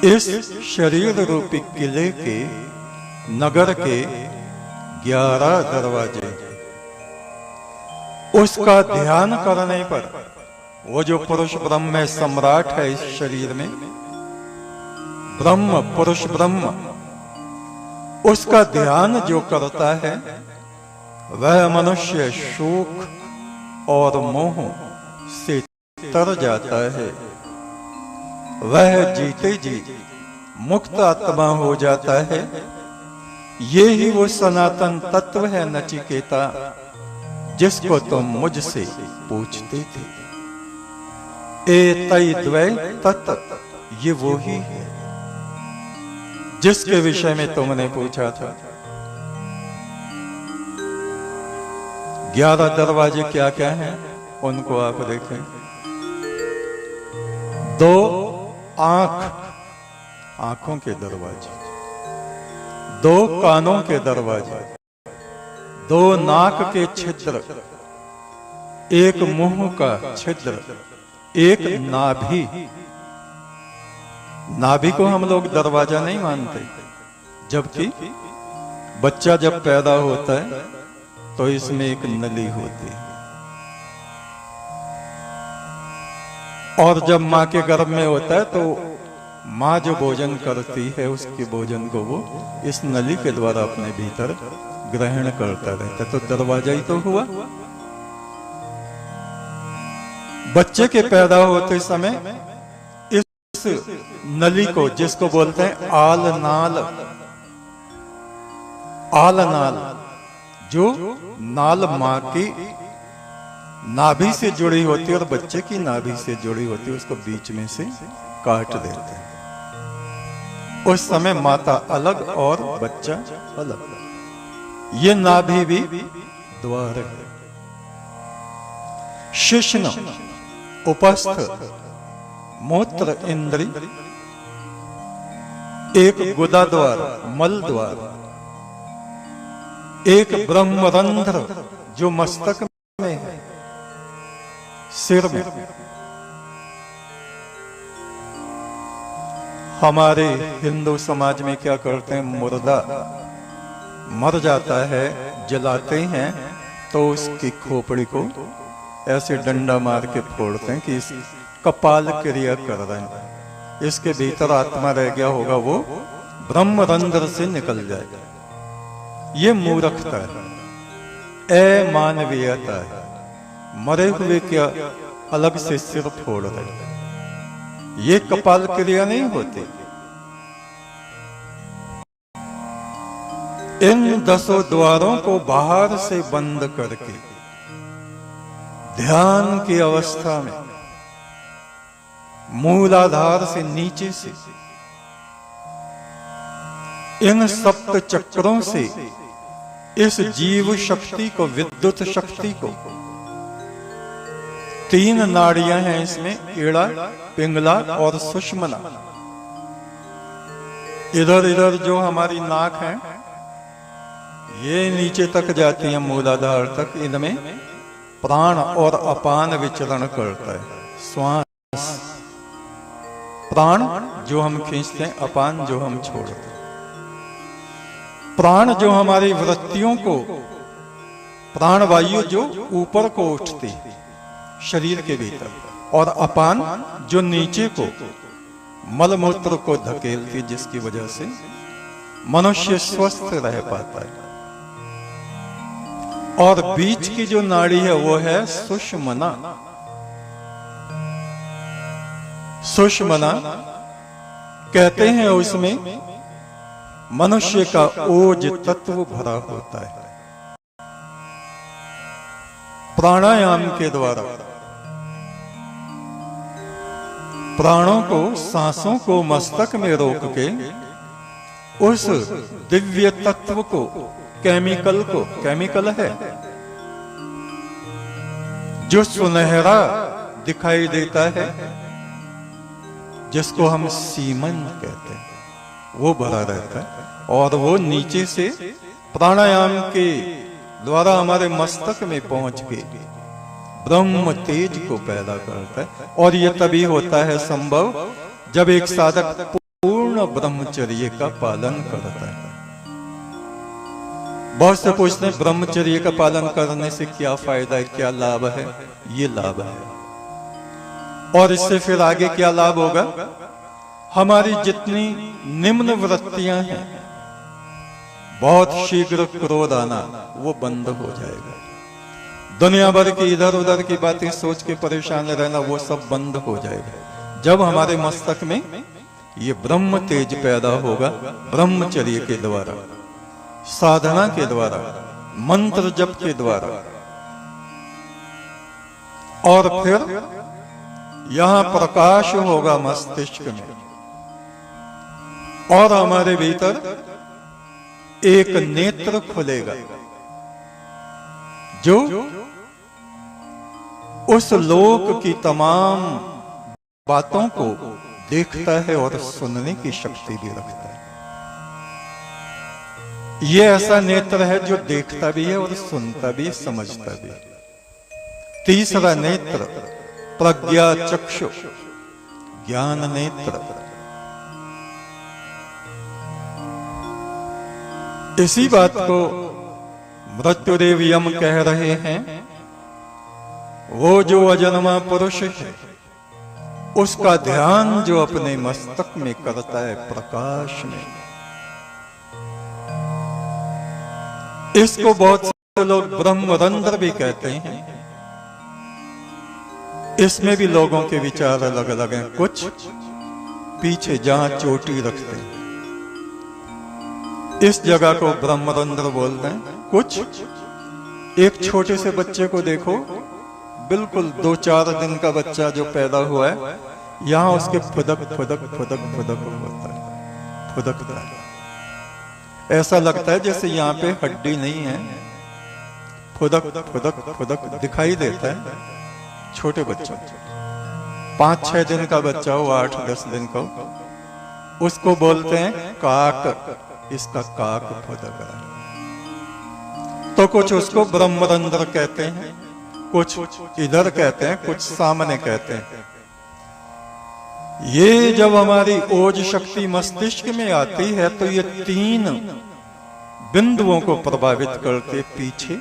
इस शरीर रूपी किले के नगर के 11 दरवाजे, उसका ध्यान करने पर वो जो पुरुष ब्रह्म में सम्राट है इस शरीर में, ब्रह्म पुरुष ब्रह्म, उसका ध्यान जो करता है वह मनुष्य शोक और मोह से तर जाता है। वह जीते जी मुक्त आत्मा हो जाता है। ये ही वो सनातन तत्व है नचिकेता, जिसको तुम मुझसे पूछते थे। एतद्वै तत्, ये वो ही है जिसके विषय में तुमने पूछा था। 11 दरवाजे क्या क्या हैं उनको आप देखें। 2 आंखों के दरवाजे, 2 कानों के दरवाजे, 2 नाक के छिद्र, 1 मुंह का छिद्र, 1 नाभि। नाभि को हम लोग दरवाजा नहीं मानते, जबकि बच्चा जब पैदा होता है तो इसमें एक नली होती है, और जब माँ के गर्भ में होता है तो माँ जो भोजन करती है उसके भोजन को वो इस नली के द्वारा अपने भीतर ग्रहण करता रहता है। तो दरवाजा ही तो हुआ। बच्चे के पैदा होते समय इस नली को, जिसको बोलते हैं आलनाल, आलनाल, जो नाल माँ की नाभि से जुड़ी होती है और बच्चे की नाभि से जुड़ी होती है, उसको बीच में से काट देते हैं। उस समय माता अलग और बच्चा अलग। ये नाभि भी द्वार है। शिश्न, उपस्थ, मूत्र इंद्री, एक गुदा द्वार, मल द्वार, एक ब्रह्मरंध्र जो मस्तक में है, सिर में। हमारे हिंदू समाज में क्या करते हैं, मुर्दा मर जाता है, जलाते हैं तो उसकी खोपड़ी को ऐसे डंडा मार के फोड़ते हैं कि इस कपाल क्रिया कर रहे हैं, इसके भीतर आत्मा रह गया होगा, वो ब्रह्मरंध्र से निकल जाएगा। ये मूर्खता है, अमानवीयता है। मरे हुए क्या अलग से सिर फोड़ रहे, ये कपाल क्रिया नहीं होती। इन 10 द्वारों को बाहर से बंद करके ध्यान की अवस्था में मूलाधार से नीचे से इन 7 चक्रों से इस जीव शक्ति को, विद्युत शक्ति को, 3 नाड़ियां हैं इसमें, ईड़ा, पिंगला और सुषमना। इधर इधर जो हमारी नाक है ये नीचे तक जाती है मूलाधार तक। इनमें प्राण और अपान विचरण करता है। श्वास, प्राण जो हम खींचते हैं, अपान जो हम छोड़ते हैं। प्राण जो हमारी वृत्तियों को, प्राणवायु जो ऊपर को उठती है शरीर के भीतर, और अपान जो नीचे को मलमूत्र को धकेलती, जिसकी वजह से मनुष्य स्वस्थ रह पाता है। और बीच की जो नाड़ी है वो है सुषमना। सुषमना कहते हैं उसमें मनुष्य का ओज तत्व भरा होता है। प्राणायाम के द्वारा प्राणों को, सांसों को मस्तक में रोक के उस दिव्य तत्व को, केमिकल को, केमिकल है जो सुनहरा दिखाई देता है, जिसको हम सीमन कहते हैं, वो भरा रहता है। और वो नीचे से प्राणायाम के द्वारा हमारे मस्तक में पहुंच के ब्रह्म तेज को पैदा करता है। और ये तभी होता है संभव जब एक साधक पूर्ण ब्रह्मचर्य का पालन करता है। बहुत से पूछते हैं ब्रह्मचर्य का पालन करने से क्या फायदा है, क्या लाभ है? ये लाभ है। और इससे फिर आगे क्या लाभ होगा? हमारी जितनी निम्न वृत्तियां हैं, बहुत शीघ्र क्रोध आना वो बंद हो जाएगा। दुनिया भर की इधर उधर की बातें सोच के परेशान रहना वो सब बंद हो जाएगा जब हमारे मस्तक में ये ब्रह्म तेज पैदा होगा। ब्रह्मचर्य के द्वारा, साधना के द्वारा, मंत्र जप के द्वारा। और फिर यहां प्रकाश होगा मस्तिष्क में, और हमारे भीतर एक नेत्र खुलेगा जो उस लोक की तमाम बातों को देखता है और सुनने की शक्ति भी रखता है। ये ऐसा नेत्र है जो देखता भी है और सुनता भी, समझता भी। तीसरा नेत्र प्रज्ञा चक्षु, ज्ञान नेत्र। इसी बात को मृत्युदेव यम कह रहे हैं। वो जो अजन्मा पुरुष है, उसका ध्यान जो अपने मस्तक में करता है प्रकाश में, इसको बहुत से लोग ब्रह्मरंध्र भी कहते हैं। इसमें भी लोगों के विचार अलग अलग हैं। कुछ पीछे जहां चोटी रखते हैं इस जगह को ब्रह्मरंध्र बोलते हैं। कुछ एक छोटे से बच्चे को देखो, बिल्कुल 2-4 दिन का बच्चा जो पैदा हुआ है, यहां उसके फुदक फुदक फुदक फुदक होता है, फुदकता है। ऐसा लगता है जैसे यहाँ पे हड्डी नहीं है, फुदक फुदक फुदक दिखाई देता है। छोटे बच्चों, 5-6 दिन का बच्चा हो, 8-10 दिन का हो, उसको बोलते हैं काक। इसका काक फुदक रहा है। तो कुछ उसको ब्रह्मरंध्र कहते हैं, कुछ इधर कहते हैं, कुछ सामने कहते हैं। ये जब हमारी ओज शक्ति मस्तिष्क में आती है तो ये 3 बिंदुओं को प्रभावित करते। पीछे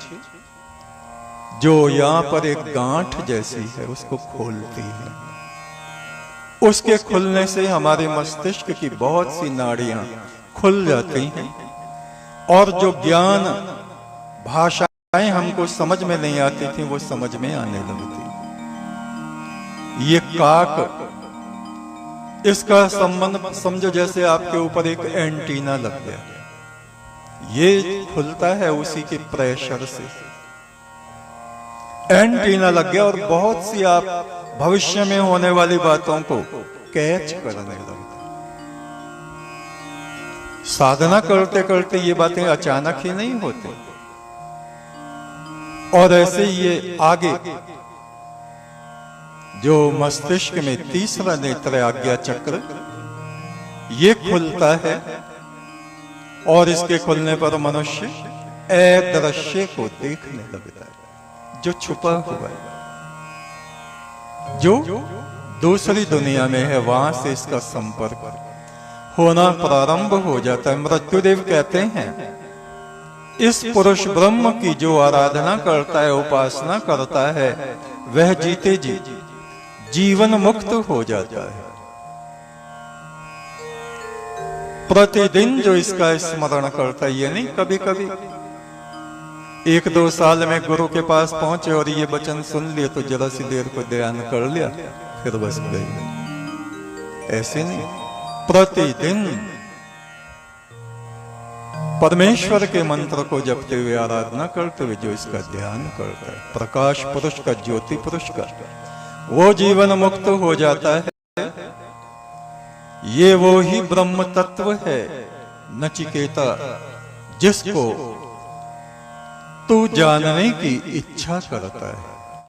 जो यहां पर एक गांठ जैसी है उसको खोलती है। उसके खुलने से हमारे मस्तिष्क की बहुत सी नाड़ियां खुल जाती हैं, और जो ज्ञान भाषाएं हमको समझ में नहीं आती थी वो समझ में आने लगती। ये काक, इसका संबंध समझो जैसे आपके ऊपर एक एंटीना लग गया, ये खुलता है उसी के प्रेशर से। एंटीना लग गया और बहुत सी आप भविष्य में होने वाली बातों को कैच करने लगते। साधना करते करते ये बातें अचानक ही नहीं होती, और ऐसे ये आगे जो मस्तिष्क में तीसरा नेत्र आज्ञा चक्र, ये खुलता है, और इसके खुलने पर मनुष्य अदृश्य को देखने लगता है, जो छुपा हुआ है, जो दूसरी दुनिया में है, वहां से इसका संपर्क होना प्रारंभ हो जाता है। मृत्युदेव कहते हैं इस पुरुष ब्रह्म की जो आराधना करता है, उपासना करता है, वह जीते जी जीवन मुक्त हो जाता है। प्रतिदिन जो इसका स्मरण करता है, ये नहीं कभी कभी 1-2 साल में गुरु के पास पहुंचे और ये वचन सुन लिए तो जरा सी देर को ध्यान कर लिया, फिर बस गई। ऐसे नहीं, प्रतिदिन परमेश्वर के मंत्र को जपते हुए, आराधना करते हुए जो इसका ध्यान करता है, प्रकाश पुरुष का, ज्योति पुरुष का, वो जीवन मुक्त हो जाता है। ये वो ही ब्रह्म तत्व है नचिकेता, जिसको तू जानने की इच्छा करता है।